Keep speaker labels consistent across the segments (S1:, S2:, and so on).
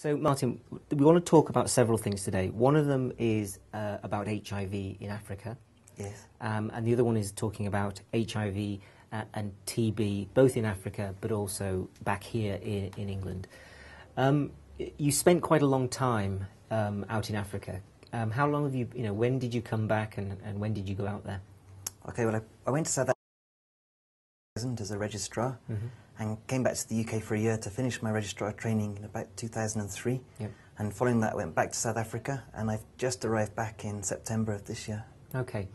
S1: So, Martin, we want to talk about several things today. One of them is about HIV in Africa.
S2: Yes.
S1: And the other one is talking about HIV and TB, both in Africa, but also back here in England. You spent quite a long time out in Africa. How long have you, when did you come back and when did you go out there?
S2: Okay, well, I went to South Africa as a registrar and came back to the UK for a year to finish my registrar training in about 2003.
S1: Yep.
S2: And following that, I went back to South Africa, and I've just arrived back in September of this year.
S1: Okay.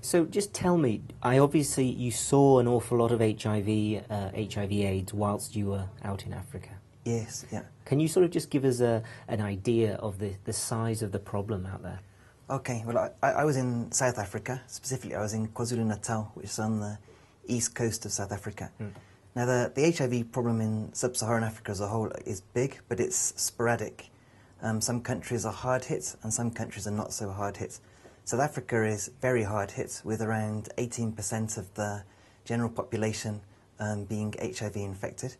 S1: So just tell me, you saw an awful lot of HIV AIDS whilst you were out in Africa.
S2: Yes, yeah.
S1: Can you sort of just give us an idea of the size of the problem out there?
S2: Okay, well, I was in South Africa. Specifically, I was in KwaZulu-Natal, which is on the east coast of South Africa. Now, the HIV problem in sub-Saharan Africa as a whole is big, but it's sporadic. Some countries are hard hit, and some countries are not so hard hit. South Africa is very hard hit, with around 18% of the general population being HIV infected.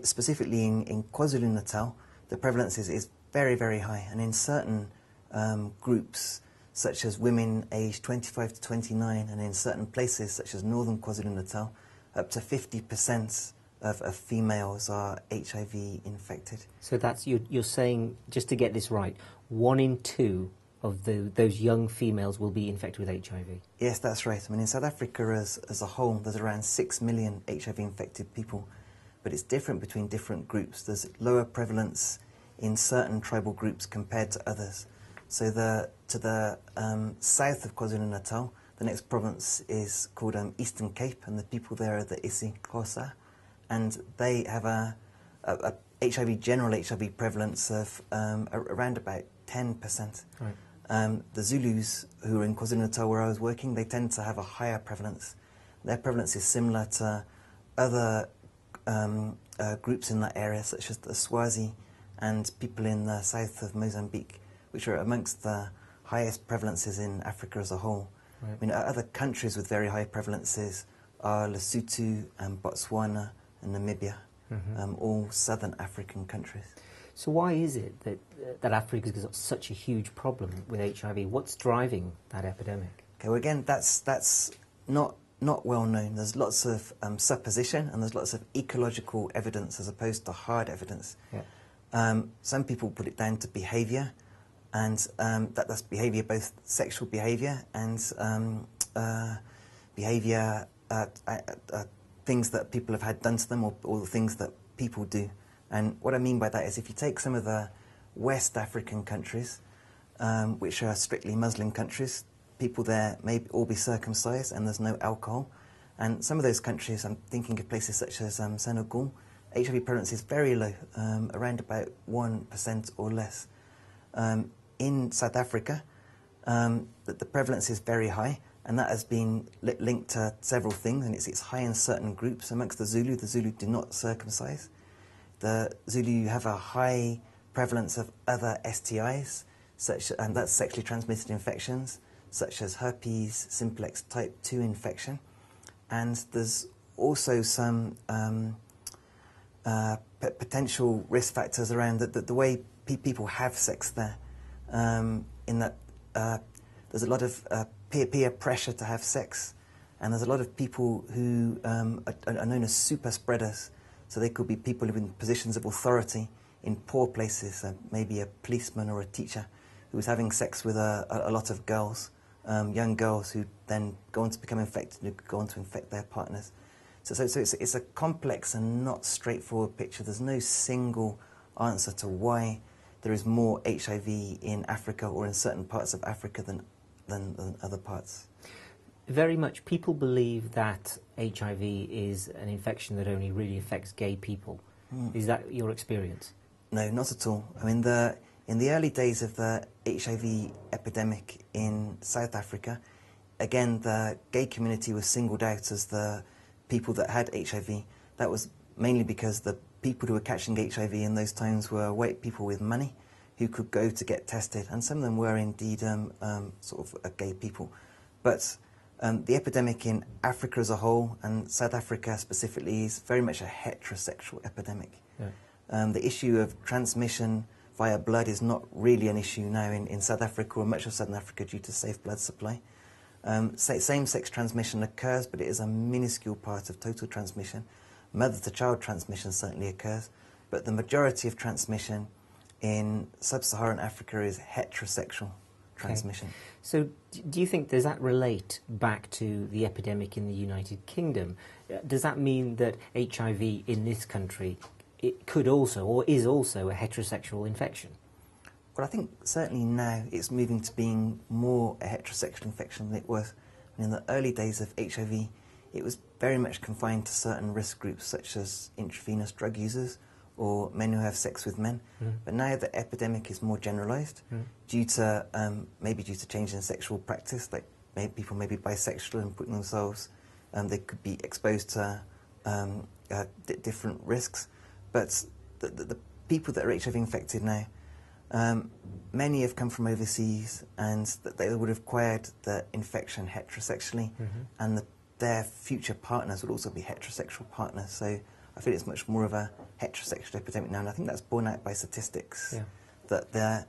S2: Specifically in KwaZulu-Natal, the prevalence is very, very high, and in certain groups, such as women aged 25 to 29, and in certain places, such as northern KwaZulu-Natal, up to 50% of females are HIV infected.
S1: So that's, you're saying, just to get this right, 1 in 2 of those young females will be infected with HIV?
S2: Yes, that's right. I mean, in South Africa as a whole, there's around 6 million HIV-infected people, but it's different between different groups. There's lower prevalence in certain tribal groups compared to others. So to the south of KwaZulu-Natal, the next province is called Eastern Cape, and the people there are the isiXhosa, and they have a general HIV prevalence of around about 10%. Right. The Zulus, who are in KwaZulu-Natal where I was working, they tend to have a higher prevalence. Their prevalence is similar to other groups in that area, such as the Swazi and people in the south of Mozambique, which are amongst the highest prevalences in Africa as a whole. Right. I mean, other countries with very high prevalences are Lesotho and Botswana and Namibia, all southern African countries.
S1: So why is it that Africa's got such a huge problem with HIV? What's driving that epidemic?
S2: Okay, well, again, that's not well known. There's lots of supposition, and there's lots of ecological evidence as opposed to hard evidence. Yeah. Some people put it down to behaviour, and that's behaviour, both sexual behaviour and behaviour, things that people have had done to them, or things that people do. And what I mean by that is, if you take some of the West African countries, which are strictly Muslim countries, people there may all be circumcised and there's no alcohol. And some of those countries, I'm thinking of places such as Senegal, HIV prevalence is very low, around about 1% or less. In South Africa, the prevalence is very high, and that has been linked to several things, and it's high in certain groups. Amongst the Zulu do not circumcise. The Zulu have a high prevalence of other STIs, and that's sexually transmitted infections, such as herpes simplex type 2 infection. And there's also some potential risk factors around the way people have sex there, in that there's a lot of peer pressure to have sex, and there's a lot of people who are known as super spreaders. So they could be people in positions of authority in poor places, maybe a policeman or a teacher who was having sex with a lot of girls, young girls who then go on to become infected, who go on to infect their partners. So it's a complex and not straightforward picture. There's no single answer to why there is more HIV in Africa or in certain parts of Africa than other parts.
S1: Very much, people believe that HIV is an infection that only really affects gay people. Is that your experience?
S2: No, not at all. I mean, in the early days of the HIV epidemic in South Africa, again, the gay community was singled out as the people that had HIV. That was mainly because the people who were catching HIV in those times were white people with money who could go to get tested, and some of them were indeed sort of gay people. But the epidemic in Africa as a whole, and South Africa specifically, is very much a heterosexual epidemic. Yeah. The issue of transmission via blood is not really an issue now in South Africa or much of Southern Africa due to safe blood supply. Same-sex transmission occurs, but it is a minuscule part of total transmission. Mother-to-child transmission certainly occurs, but the majority of transmission in sub-Saharan Africa is heterosexual transmission.
S1: Okay. So do you think, does that relate back to the epidemic in the United Kingdom? Does that mean that HIV in this country, it could also, or is also, a heterosexual infection?
S2: Well, I think certainly now it's moving to being more a heterosexual infection than it was. In the early days of HIV, it was very much confined to certain risk groups, such as intravenous drug users or men who have sex with men. But now the epidemic is more generalised due to maybe due to change in sexual practice, like people may be bisexual and putting themselves, they could be exposed to different risks. But the people that are HIV infected now, many have come from overseas, and that they would have acquired the infection heterosexually, and their future partners would also be heterosexual partners. So I feel it's much more of a heterosexual epidemic now, and I think that's borne out by statistics. Yeah. That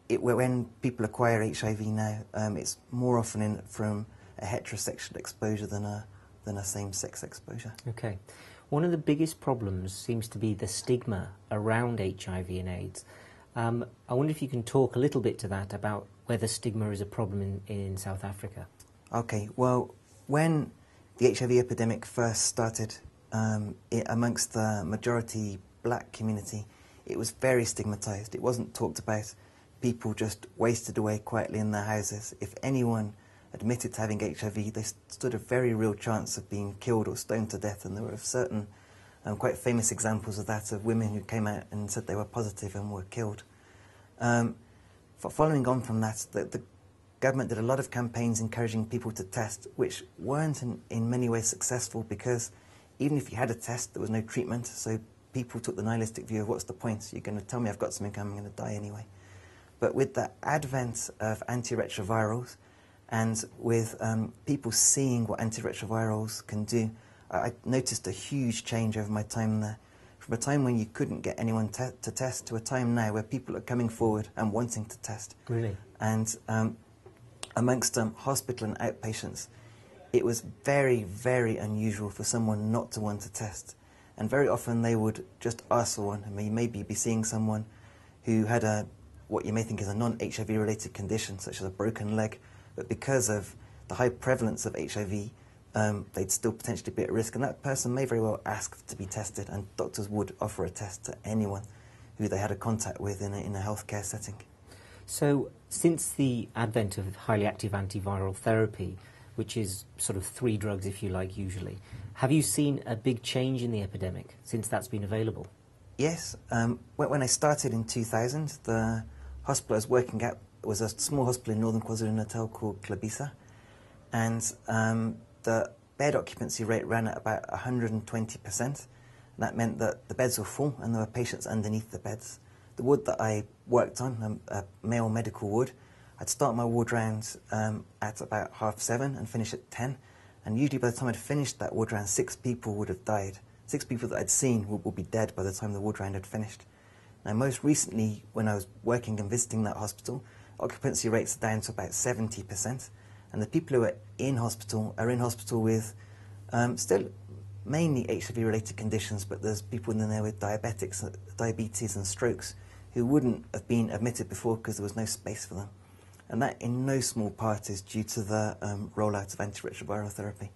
S2: when people acquire HIV now, it's more often from a heterosexual exposure than a same-sex exposure.
S1: Okay. One of the biggest problems seems to be the stigma around HIV and AIDS. I wonder if you can talk a little bit to that, about whether stigma is a problem in South Africa.
S2: Okay, well, when the HIV epidemic first started amongst the majority black community, it was very stigmatised. It wasn't talked about. People just wasted away quietly in their houses. If anyone admitted to having HIV, they stood a very real chance of being killed or stoned to death, and there were certain quite famous examples of that, of women who came out and said they were positive and were killed. Following on from that, the government did a lot of campaigns encouraging people to test, which weren't in many ways successful, because even if you had a test, there was no treatment, so people took the nihilistic view of, what's the point? You're going to tell me I've got something, I'm going to die anyway. But with the advent of antiretrovirals, and with people seeing what antiretrovirals can do, I noticed a huge change over my time there. From a time when you couldn't get anyone to test, to a time now where people are coming forward and wanting to test.
S1: Really?
S2: And amongst hospital and outpatients, it was very, very unusual for someone not to want to test. And very often they would just ask for one. I mean, maybe be seeing someone who had what you may think is a non-HIV related condition, such as a broken leg, but because of the high prevalence of HIV, they'd still potentially be at risk, and that person may very well ask to be tested, and doctors would offer a test to anyone who they had a contact with in a healthcare setting.
S1: So, since the advent of highly active antiviral therapy, which is sort of 3 drugs, if you like, usually, have you seen a big change in the epidemic since that's been available? Yes.
S2: When I started in 2000, the hospital I was working at was a small hospital in northern KwaZulu-Natal called Klabisa, and the bed occupancy rate ran at about 120%. And that meant that the beds were full and there were patients underneath the beds. The ward that I worked on, a male medical ward, I'd start my ward round at about 7:30 and finish at 10. And usually by the time I'd finished that ward round, 6 people would have died. 6 people that I'd seen would be dead by the time the ward round had finished. Now, most recently, when I was working and visiting that hospital, occupancy rates are down to about 70%. And the people who are in hospital with still mainly HIV-related conditions, but there's people in there with diabetes and strokes who wouldn't have been admitted before because there was no space for them. And that, in no small part, is due to the rollout of antiretroviral therapy.